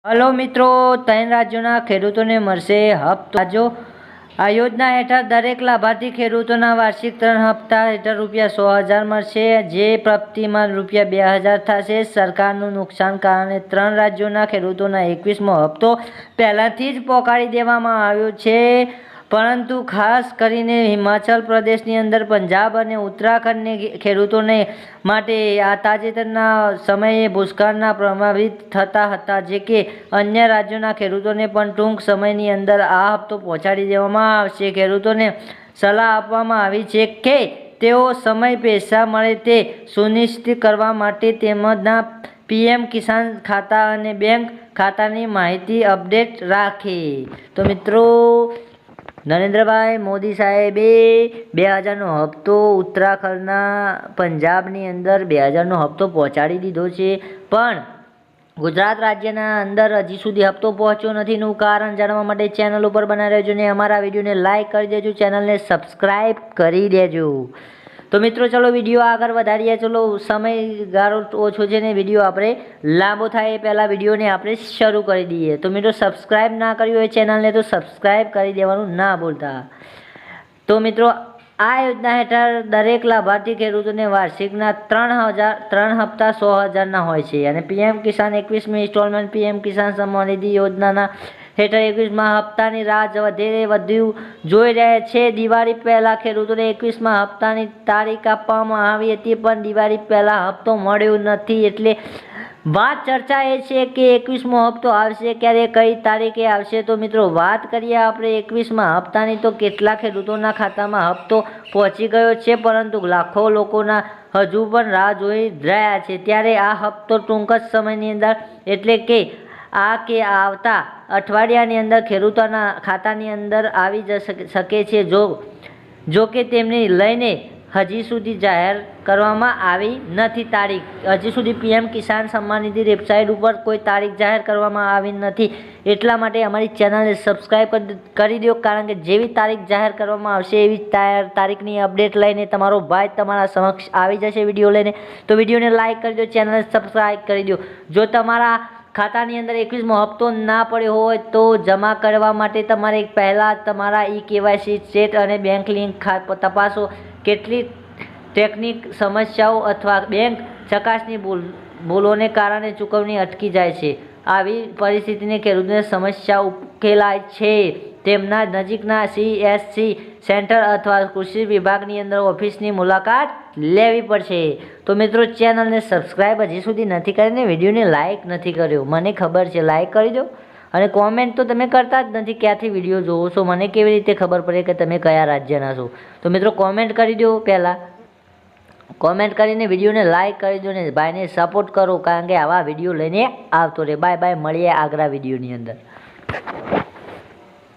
Hello મિત્રો, 3 રાજ્યોના ખેડૂતોને મળશે હપ્તો. આ યોજના હેઠળ દરેક લાભાર્થી ખેડૂતોના વાર્ષિક 3 હપ્તા હેઠળ ₹100,000 મળશે, જે પ્રતિમાં ₹2,000 થશે. સરકારનું નુકસાન કારણે 3 રાજ્યોના ખેડૂતોના 21મો હપ્તો પહેલાથી જ પહોંચાડી દેવામાં આવ્યો છે, પરંતુ ખાસ કરીને હિમાચલ પ્રદેશની અંદર, પંજાબ અને ઉત્તરાખંડની ખેડૂતોને માટે આ તાજેતરના સમયે ભૂસ્ખલનના પ્રભાવિત થતા હતા, જે કે અન્ય રાજ્યોના ખેડૂતોને પણ ટૂંક સમયની અંદર આ હપ્તો પહોંચાડી દેવામાં આવશે. ખેડૂતોને સલાહ આપવામાં આવી છે કે તેઓ સમય પૈસા મળે તે સુનિશ્ચિત કરવા માટે તેમના પીએમ કિસાન ખાતા અને બેંક ખાતાની માહિતી અપડેટ રાખે. તો મિત્રો, નરેન્દ્રભાઈ મોદી સાહેબે 2000નો હપ્તો ઉત્તરાખંડના પંજાબની અંદર 2000નો હપ્તો પહોંચાડી દીધો છે, પણ ગુજરાત રાજ્યના અંદર હજી સુધી હપ્તો પહોંચ્યો નથી. એનું કારણ જાણવા માટે ચેનલ ઉપર બનાવી રહેજો ને અમારા વિડીયોને લાઇક કરી દેજો, ચેનલને સબસ્ક્રાઈબ કરી દેજો. તો મિત્રો, ચલો વિડીયો આગળ વધારીએ. ચલો, સમયગાળો ઓછો છે ને વિડીયો આપણે લાંબો થાય એ પહેલાં વિડીયોને આપણે શરૂ કરી દઈએ. તો મિત્રો, સબસ્ક્રાઈબ ના કર્યું હોય ચેનલને તો સબસ્ક્રાઈબ કરી દેવાનું ના ભૂલતા. તો મિત્રો, આ યોજના હેઠળ દરેક લાભાર્થી ખેડૂતોને વાર્ષિકના 3 હપ્તા 100,000ના હોય છે, અને પીએમ કિસાન 21મી ઇન્સ્ટોલમેન્ટ પીએમ કિસાન સન્માન નિધિ યોજનાના હેઠળ 21મા હપ્તાની રાહ વધુ જોઈ રહ્યા છે. દિવાળી પહેલાં ખેડૂતોને 21મા હપ્તાની તારીખ આપવામાં આવી હતી, પણ દિવાળી પહેલાં હપ્તો મળ્યો નથી. એટલે વાત ચર્ચા એ છે કે 21મો હપ્તો આવશે ક્યારે, કઈ તારીખે આવશે. તો મિત્રો, વાત કરીએ આપણે 21મા હપ્તાની, તો કેટલા ખેડૂતોના ખાતામાં હપ્તો પહોંચી ગયો છે, પરંતુ લાખો લોકોના હજુ પણ રાહ જોઈ રહ્યા છે. ત્યારે આ હપ્તો ટૂંક જ સમયની અંદર, એટલે કે આવતા અઠવાડિયાની અંદર ખેડૂતોના ખાતાની અંદર આવી શકે છે. જો કે તેમને લઈને હજી સુધી જાહેર કરવામાં આવી નથી તારીખ. હજી સુધી પીએમ કિસાન સન્માન નિધિ વેબસાઇટ ઉપર કોઈ તારીખ જાહેર કરવામાં આવી નથી. એટલા માટે અમારી ચેનલને સબસ્ક્રાઈબ કરી દો, કારણ કે જેવી તારીખ જાહેર કરવામાં આવશે એવી તારીખની અપડેટ લઈને તમારો ભાઈ તમારા સમક્ષ આવી જશે વિડીયો લઈને. તો વિડીયોને લાઇક કરી દો, ચેનલને સબસ્ક્રાઈબ કરી દો. જો તમારા ખાતાની અંદર 21મો હપ્તો ના પડ્યો હોય તો જમા કરવા માટે તમારે પહેલાં તમારા KYC ચેટ અને બેંક લિંક તપાસો. કેટલીક ટેકનિક સમસ્યાઓ અથવા બેંક ચકાસણી ભૂલોને કારણે ચૂકવણી અટકી જાય છે. આવી પરિસ્થિતિને ખેડૂતોને સમસ્યા ઉકેલાય છે તેમના નજીકના CSC સેન્ટર અથવા કૃષિ વિભાગની અંદર ઓફિસની મુલાકાત લેવી પડશે. તો મિત્રો, ચેનલને સબસ્ક્રાઈબ હજી સુધી નથી કરીને વિડીયોને લાઇક નથી કર્યો. મને ખબર છે, લાઇક કરી દો. અને કોમેન્ટ તો તમે કરતા જ નથી, ક્યાંથી વિડીયો જોવો છો, મને કેવી રીતે ખબર પડે કે તમે કયા રાજ્યના છો. તો મિત્રો, કોમેન્ટ કરી દો. પહેલાં કોમેન્ટ કરીને વિડીયોને લાઇક કરી દો ને ભાઈને સપોર્ટ કરો, કારણ કે આવા વિડીયો લઈને આવતો રહે. બાય બાય, મળીએ આગલા વિડીયોની અંદર.